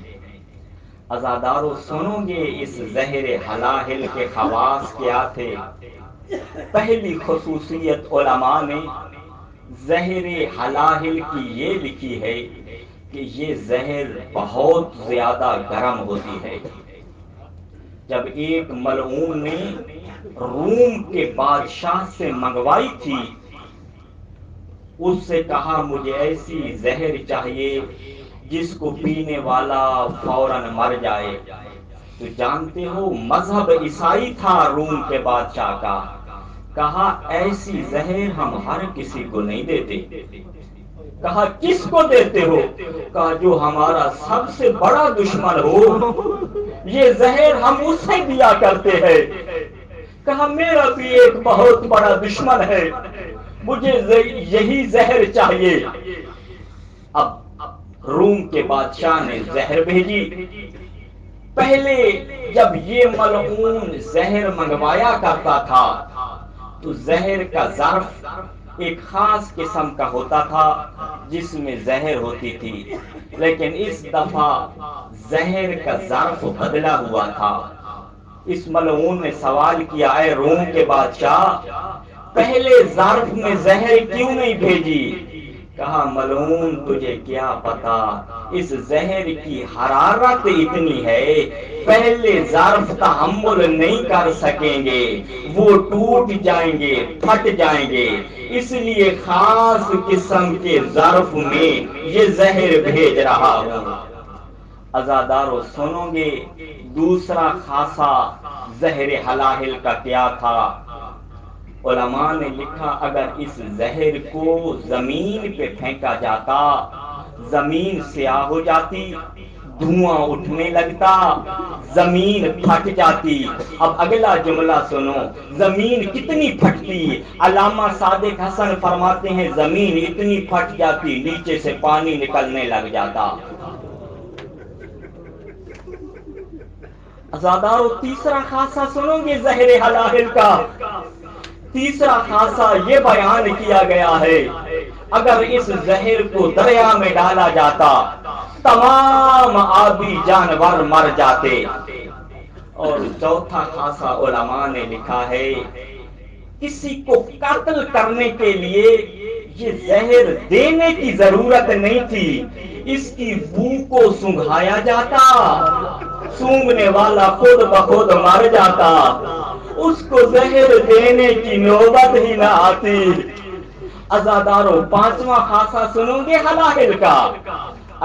عزادارو سنو گے اس زہر حلاحل کے خواص کیا تھے؟ پہلی خصوصیت علماء نے زہر حلاحل کی یہ لکھی ہے کہ یہ زہر بہت زیادہ گرم ہوتی ہے۔ جب ایک ملعون نے روم کے بادشاہ سے منگوائی تھی، اس سے کہا مجھے ایسی زہر چاہیے جس کو پینے والا فوراً مر جائے، تو جانتے ہو مذہب عیسائی تھا روم کے بادشاہ کا، کہا ایسی زہر ہم ہر کسی کو نہیں دیتے۔ کہا کس کو دیتے ہو؟ کہا جو ہمارا سب سے بڑا دشمن ہو، یہ زہر ہم اسے دیا کرتے ہیں۔ کہا میرا بھی ایک بہت بڑا دشمن ہے، مجھے یہی زہر چاہیے۔ اب روم کے بادشاہ نے زہر بھیجی۔ پہلے جب یہ ملعون زہر منگوایا کرتا تھا تو زہر کا ظرف ایک خاص قسم کا ہوتا تھا جس میں زہر ہوتی تھی، لیکن اس دفعہ زہر کا ظرف بدلا ہوا تھا۔ اس ملعون نے سوال کیا اے روم کے بادشاہ، پہلے ظرف میں زہر کیوں نہیں بھیجی؟ کہا ملعون تجھے کیا پتا، اس زہر کی حرارت اتنی ہے پہلے ظرف تحمل نہیں کر سکیں گے، وہ ٹوٹ جائیں گے، پھٹ جائیں گے، اس لیے خاص قسم کے ظرف میں یہ زہر بھیج رہا ہوں۔ عزادارو سنو گے دوسرا خاصہ زہر حلاحل کا کیا تھا؟ علماء نے لکھا اگر اس زہر کو زمین پہ پھینکا جاتا زمین سیاہ ہو جاتی، دھواں اٹھنے لگتا، زمین پھٹ جاتی۔ اب اگلا جملہ سنو، زمین کتنی پھٹتی؟ علامہ صادق حسن فرماتے ہیں زمین اتنی پھٹ جاتی نیچے سے پانی نکلنے لگ جاتا۔ عزادارو تیسرا خاصہ سنو گے زہر حلاحل کا۔ تیسرا خاصہ یہ بیان کیا گیا ہے اگر اس زہر کو دریا میں ڈالا جاتا تمام آبی جانور مر جاتے۔ اور چوتھا خاصہ علماء نے لکھا ہے کسی کو قتل کرنے کے لیے یہ زہر دینے کی ضرورت نہیں تھی، اس کی بو کو سونگھایا جاتا، سونگنے والا خود بخود مر جاتا، اس کو زہر دینے کی نوبت ہی نہ آتی۔ عزادارو پانچواں خاصہ سنو گے حلاحل کا،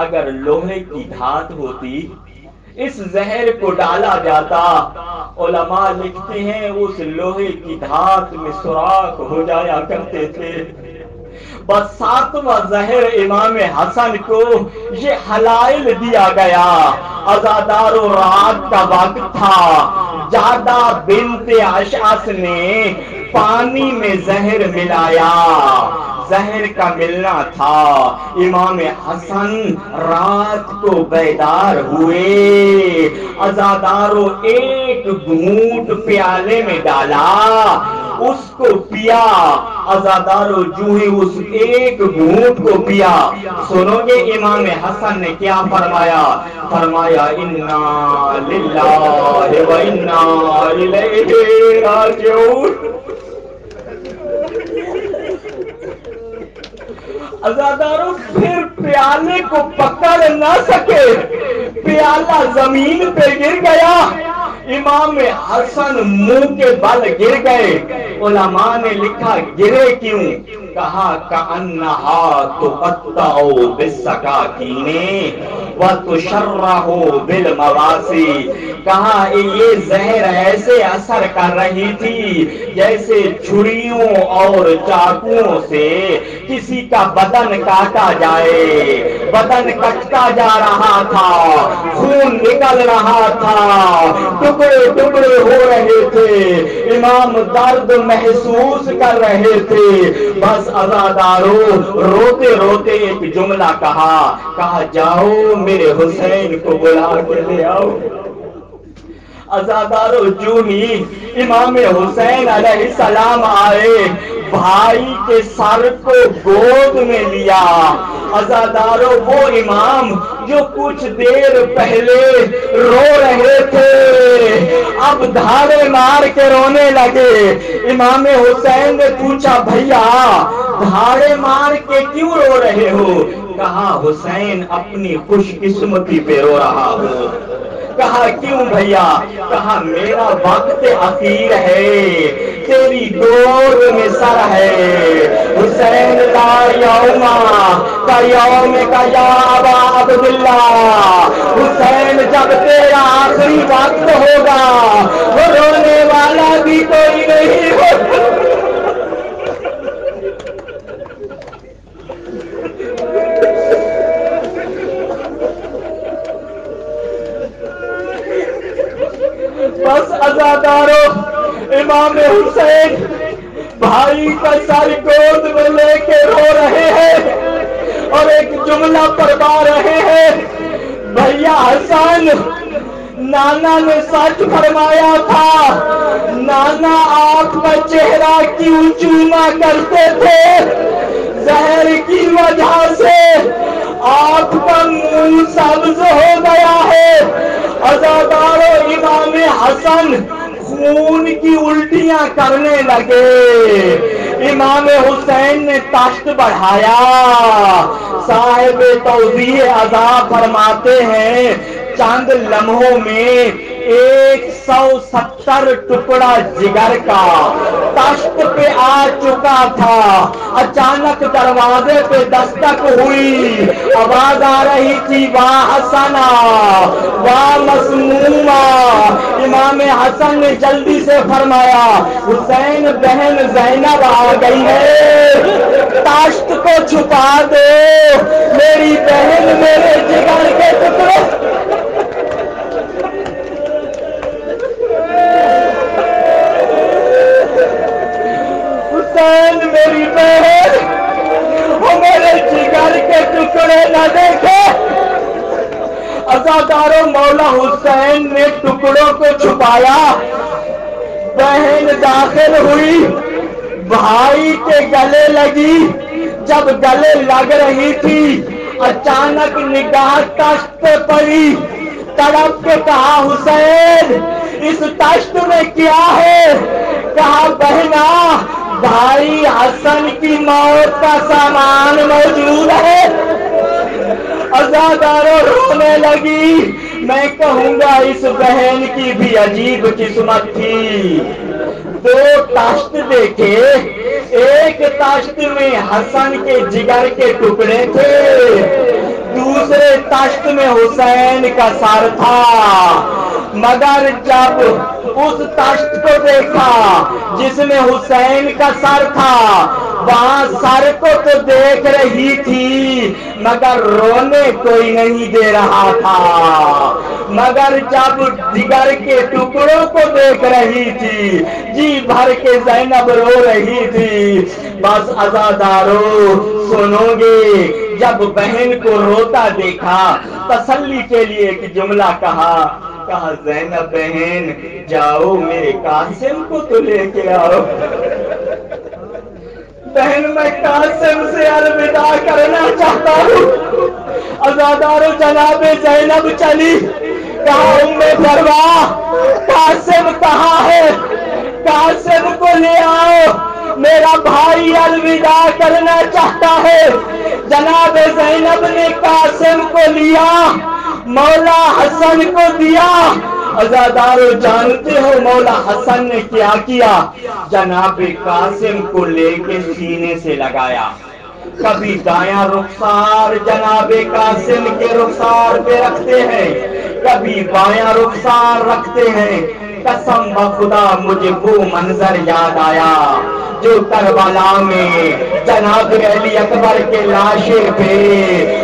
اگر لوہے کی دھات ہوتی اس زہر کو ڈالا جاتا، علماء لکھتے ہیں اس لوہے کی دھات میں سوراخ ہو جایا کرتے تھے۔ بس ساتواں زہر امام حسن کو یہ حلائل دیا گیا۔ عزادارو رات کا وقت تھا، جادہ بنت اشعث نے پانی میں زہر ملایا، زہر کا ملنا تھا۔ امام حسن رات کو بیدار ہوئے، عزادارو ایک گھونٹ پیالے میں ڈالا، اس کو پیا۔ عزادارو جو ہی اس ایک گھونٹ کو پیا، سنو گے امام حسن نے کیا فرمایا؟ فرمایا انا للہ و انا الیہ راجعون۔ عزادارو پھر پیالے کو پکڑ نہ سکے، پیالہ زمین پہ گر گیا، امام حسن منہ کے بل گر گئے۔ علماء نے لکھا گرے کیوں؟ کہا کأنہا تقطع بالسکاکین، وَتُشَرَّحُ بِالْمَوَاسِي، کہا یہ زہر ایسے اثر کر رہی تھی جیسے چھریوں اور چاقوؤں سے کسی کا بدن کاٹا جائے، بدن کٹتا جا رہا تھا، خون نکل رہا تھا، ٹکڑے ٹکڑے ہو رہے تھے، امام درد محسوس کر رہے تھے۔ بس عزادارو روتے روتے ایک جملہ کہا جاؤ میرے حسین کو بلا کے لے آؤ۔ عزادارو جو ہی امام حسین علیہ السلام آئے، بھائی کے سر کو گود میں لیا۔ عزادارو وہ امام جو کچھ دیر پہلے رو رہے تھے اب دھاڑے مار کے رونے لگے۔ امام حسین نے پوچھا بھیا دھاڑے مار کے کیوں رو رہے ہو؟ کہا حسین اپنی خوش قسمتی پہ رو رہا ہوں۔ کہا کیوں بھیا؟ کہا میرا وقت اخیر ہے، تیری گود میں سر ہے۔ حسین لا یوم کا یوم کا یا ابا عبداللہ، حسین جب تیرا آخری وقت ہوگا وہ رونے والا بھی کوئی نہیں ہوگا۔ بس عزادارو امام حسین بھائی کا سر گود میں لے کے رو رہے ہیں اور ایک جملہ فرما رہے ہیں بھیا حسن نانا نے سچ فرمایا تھا، نانا آپ کا چہرہ کیوں چوما کرتے تھے؟ زہر کی وجہ سے آپ کا منہ سبز ہو گیا ہے۔ عزادارو امام حسن خون کی الٹیاں کرنے لگے۔ امام حسین نے تشت بڑھایا۔ صاحب توضیح عذاب فرماتے ہیں چند لمحوں میں 170 ٹکڑا جگر کا تشت پہ آ چکا تھا۔ اچانک دروازے پہ دستک ہوئی، آواز آ رہی تھی واہ حسنا واہ مسموما۔ امام حسن نے جلدی سے فرمایا حسین بہن زینب آ گئی ہے، تشت کو چھپا دو، میری بہن میرے جگر کے ٹکڑے۔ حسین میری بہن وہ میرے جگر کے ٹکڑے نہ دیکھے۔ عزادارو مولا حسین نے ٹکڑوں کو چھپایا، بہن داخل ہوئی، بھائی کے گلے لگی۔ جب گلے لگ رہی تھی اچانک نگاہ تشت پہ پڑی، تڑپ کے کہا حسین اس تشت میں کیا ہے؟ کہا بہنا بھائی حسن کی موت کا سامان موجود ہے۔ عزادارو رونے لگی۔ میں کہوں گا اس بہن کی بھی عجیب قسمت تھی، 2 تشت دیکھے، ایک تشت میں حسن کے جگر کے ٹکڑے تھے، دوسرے تشت میں حسین کا سر تھا، مگر جب اس تشت کو دیکھا جس میں حسین کا سر تھا وہاں سر کو تو دیکھ رہی تھی مگر رونے کوئی نہیں دے رہا تھا، مگر جب جگر کے ٹکڑوں کو دیکھ رہی تھی جی بھر کے زینب رو رہی تھی۔ بس عزادارو سنو گے جب بہن کو روتا دیکھا تسلی کے لیے ایک جملہ کہا زینب بہن جاؤ میرے قاسم کو تو لے کے آؤ۔ بہن میں قاسم سے الوداع کرنا چاہتا ہوں۔ عزادارو جناب زینب چلی، کہا ام فروا قاسم کہاں ہے؟ قاسم کو لے آؤ، میرا بھائی الوداع کرنا چاہتا ہے۔ جناب زینب نے قاسم کو لیا، مولا حسن کو دیا۔ عزادارو جانتے ہو مولا حسن نے کیا کیا؟ جناب قاسم کو لے کے سینے سے لگایا، کبھی دایاں رخسار جناب قاسم کے رخسار پہ رکھتے ہیں، کبھی بایاں رخسار رکھتے ہیں۔ قسم بخدا مجھے وہ منظر یاد آیا جو کربلا میں جناب علی اکبر کے لاشے پہ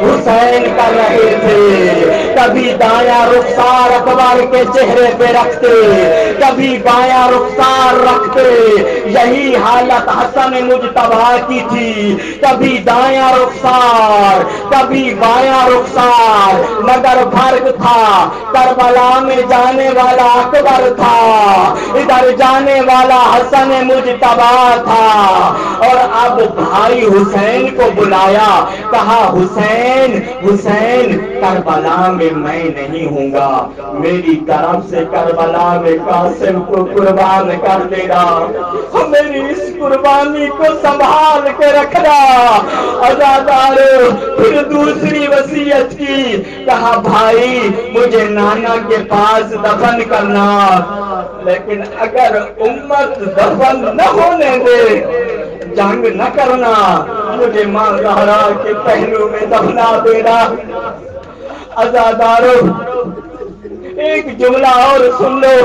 حسین کر رہے تھے۔ کبھی دایاں رخسار اکبر کے چہرے پہ رکھتے، کبھی بایاں رخسار رکھتے۔ یہی حالت حسن مجتبیٰ کی تھی، کبھی دایاں رخسار کبھی بایاں رخسار، مگر فرق تھا کربلا میں جانے والا اکبر تھا، ادھر جانے والا حسن مجتبیٰ تھا۔ اور اب بھائی حسین کو بلایا، کہا حسین حسین کربلا میں میں نہیں ہوں گا، میری طرف سے کربلا میں قاسم کو قربان کر دینا، میری اس قربانی کو سنبھال کے رکھنا۔ عزادارو پھر دوسری وصیت کی، کہا بھائی مجھے نانا کے پاس دفن کرنا، لیکن اگر امت دفن نہ ہونے دے، جنگ نہ کرنا، مجھے ماں زہرا کے پہلو میں دفنا دینا۔ عزادارو ایک جملہ اور سن لو،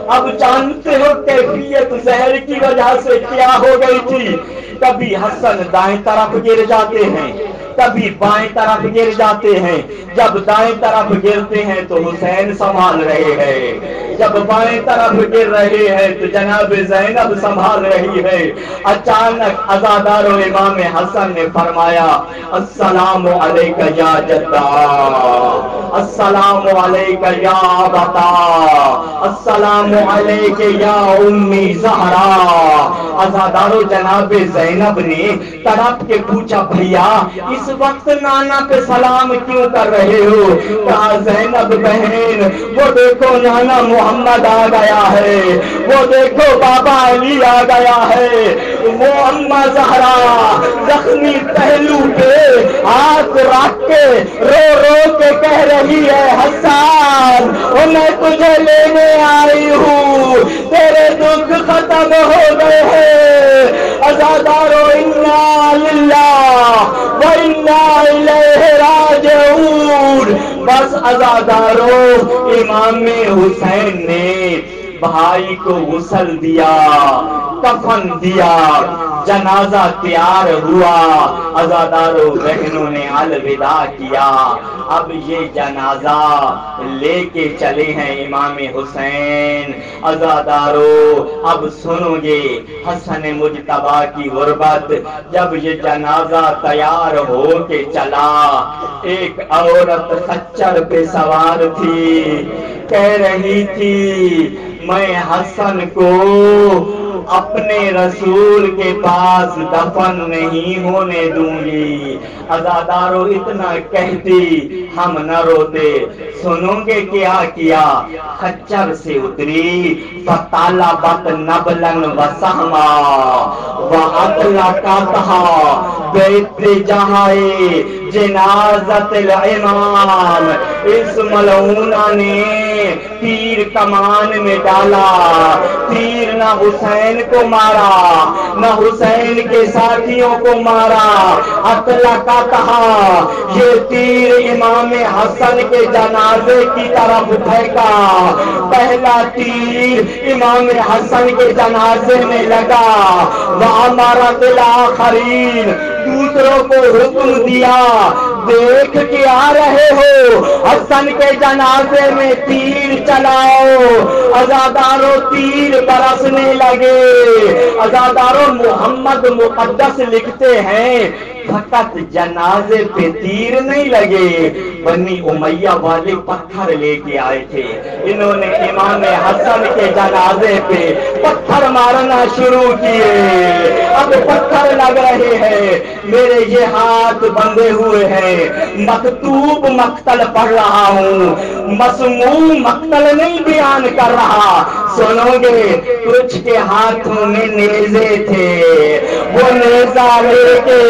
اب جانتے ہو کیفیت زہر کی وجہ سے کیا ہو گئی تھی۔ کبھی حسن دائیں طرف گر جاتے ہیں، کبھی بائیں طرف گر جاتے ہیں۔ جب دائیں طرف گرتے ہیں تو حسین سنبھال رہے ہیں، جب بائیں طرف گر رہے ہیں تو جناب زینب سنبھال رہی ہے۔ اچانک عزادار و امام حسن نے فرمایا السلام علیکہ یا جدہ، السلام علیکہ یا ابتا، السلام علیکہ یا امی زہرا۔ عزادارو جناب زینب نے تڑپ کے پوچھا بھیا اس وقت نانا پہ سلام کیوں کر رہے ہو؟ کہا زینب بہن وہ دیکھو نانا محمد آ گیا ہے، وہ دیکھو بابا علی آ گیا ہے۔ وہ اما زہرا زخمی پہلو پہ ہاتھ رکھ کے رو رو کے کہہ رہی ہے حسان میں تجھے لینے آئی ہوں، تیرے دکھ ختم ہو گئے ہیں۔ عزادارو انا للہ و انا الیہ راجعون۔ بس عزادارو امام حسین نے بھائی کو غسل دیا، کفن دیا، جنازہ تیار ہوا، عزادارو بہنوں نے الوداع کیا۔ اب یہ جنازہ لے کے چلے ہیں امام حسین۔ عزادارو اب سنو گے حسن مجتبیٰ کی غربت۔ جب یہ جنازہ تیار ہو کے چلا، ایک عورت خچر پہ سوار تھی، کہہ رہی تھی میں حسن کو اپنے رسول کے پاس دفن نہیں ہونے دوں گی۔ عزادارو اتنا کہتی ہم نہ روتے، سنو گے کیا کیا؟ خچر سے اتری فطالبت نبلن وسہما وَأَطْلَقَتْهَا بِاتِّجَاهِ جنازت الامام۔ اس ملعونہ نے تیر کمان میں ڈالا، تیر نہ حسین کو مارا نہ حسین کے ساتھیوں کو مارا، اطلقتھا یہ تیر امام حسن کے جنازے کی طرف پھینکا۔ پہلا تیر امام حسن کے جنازے میں لگا، وَأَمَرَتِ الْآخَرِينَ دوسروں کو حکم دیا دیکھ کے آ رہے ہو حسن کے جنازے میں تیر چلاؤ۔ عزادارو تیر برسنے لگے۔ عزادارو محمد مقدس لکھتے ہیں فقط جنازے پہ تیر نہیں لگے، بنی امیہ والے پتھر لے کے آئے تھے، انہوں نے امام حسن کے جنازے پہ پتھر مارنا شروع کیے۔ اب پتھر لگ رہے ہیں، میرے یہ ہاتھ بندھے ہوئے ہیں، مکتوب مقتل پڑھ رہا ہوں، مسموع مقتل نہیں بیان کر رہا۔ سنو گے کچھ کے ہاتھوں میں نیزے تھے، وہ نیزہ لے کے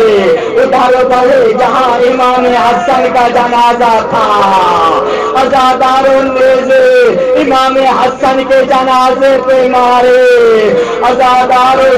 ادھر بڑھے جہاں امام حسن کا جنازہ تھا۔ عزاداروں نیزے امام حسن کے جنازے پہ مارے۔ عزاداروں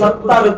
70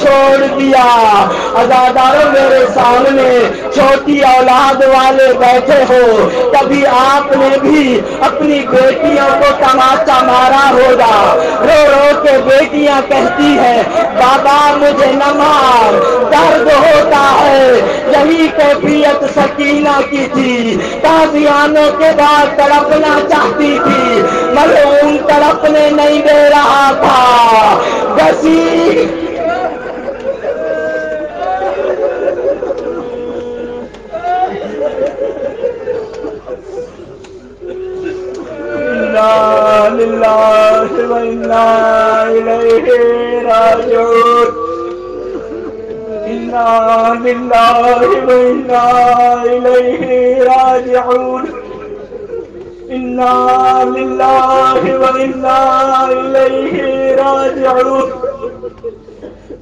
چھوڑ دیا۔ عزاداروں میرے سامنے چھوٹی اولاد والے بیٹھے ہو، کبھی آپ نے بھی اپنی بیٹیوں کو تماچا مارا ہوگا۔ رو رو کے بیٹیاں کہتی ہیں بابا مجھے نہ مار، درد ہوتا ہے۔ یہی کیفیت سکینہ کی تھی، تازیانوں کے بعد تڑپنا چاہتی تھی، ملعون تڑپنے نہیں دے رہا تھا۔ گسی انا للہ و انا الیہ راجعون، انا للہ و انا الیہ راجعون، انا للہ و انا الیہ راجعون۔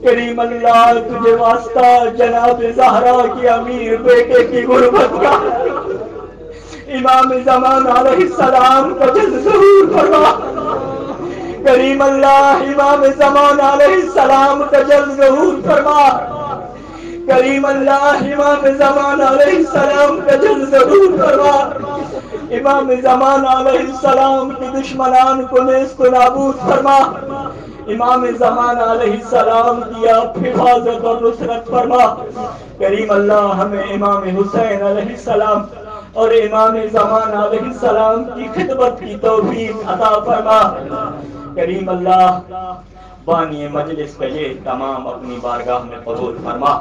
کریم اللہ تجھے واسطہ جناب زہرا کی امیر بیٹے کی غربت کا امام زمان علیہ السلام کا جلد ظہور فرما۔ کریم اللہ امام زمان علیہ السلام کا جلد ظہور فرما۔ کریم اللہ امام زمان علیہ السلام کا جلد ظہور فرما۔ امام زمان علیہ السلام کی دشمنان کو نیست و نابود فرما۔ امام زمان علیہ السلام کی آپ حفاظت اور نصرت فرما۔ کریم اللہ ہمیں امام حسین علیہ السلام اور امام زمان علیہ السلام کی خدمت کی توفیق عطا فرما۔ کریم اللہ بانی مجلس کا یہ تمام اپنی بارگاہ میں قبول فرما،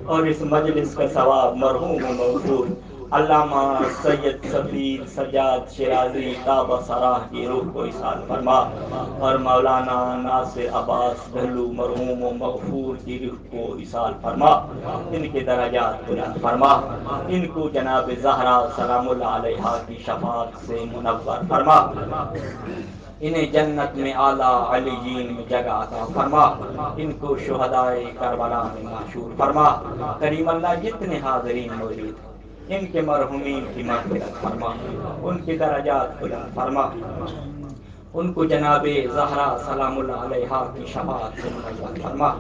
اور اس مجلس کا ثواب مرحوم و مغفور علامہ سید سفیر سجاد شیرازی تابہ سراہ کی روح کو ایصال فرما، اور مولانا ناصر عباس دھلو مرحوم و مغفور کی روح کو ایصال فرما، ان کے درجات بلند فرما، ان کو جناب زہرا سلام اللہ علیہا کی شفاعت سے منور فرما، انہیں جنت میں اعلیٰ علیین میں جگہ عطا فرما، ان کو شہدائے کربلا میں محشور فرما۔ کریم اللہ جتنے حاضرین موجود ہیں ان کے مرحومین کی مغفرت فرما، ان کی درجات بلند فرما، ان کو جناب زہرا سلام اللہ علیہا کی شفاعت سے منور فرما۔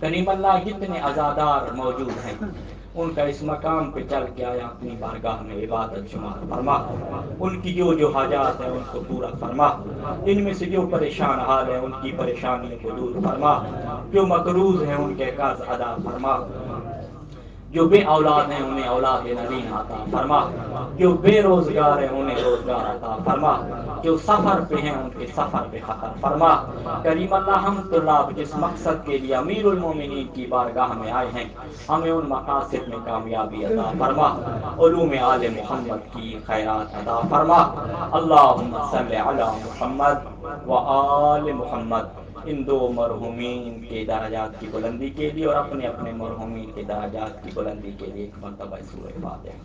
کریم اللہ جتنے عزادار موجود ہیں ان کا اس مقام پہ چل کے آیا اپنی بارگاہ میں عبادت شمار فرما، ان کی جو حاجات ہیں ان کو پورا فرما، ان میں سے جو پریشان حال ہیں ان کی پریشانیوں کو دور فرما، جو مقروض ہیں ان کے قرض ادا فرما، جو بے اولاد ہیں انہیں اولاد نبین عطا فرما، جو بے روزگار ہیں انہیں روزگار عطا فرما، جو سفر پہ ہیں ان کے سفر پہ خطر فرما۔ کریم اللہ ہم طلاب جس مقصد کے لیے امیر المومنین کی بارگاہ میں آئے ہیں ہمیں ان مقاصد میں کامیابی عطا فرما، علوم آل محمد کی خیرات عطا فرما۔ اللہم صلی علی محمد و آل محمد۔ ان دو مرحومین کے درجات کی بلندی کے لیے اور اپنے اپنے مرحومین کے درجات کی بلندی کے لیے ایک مرتبہ سورہ فاتحہ۔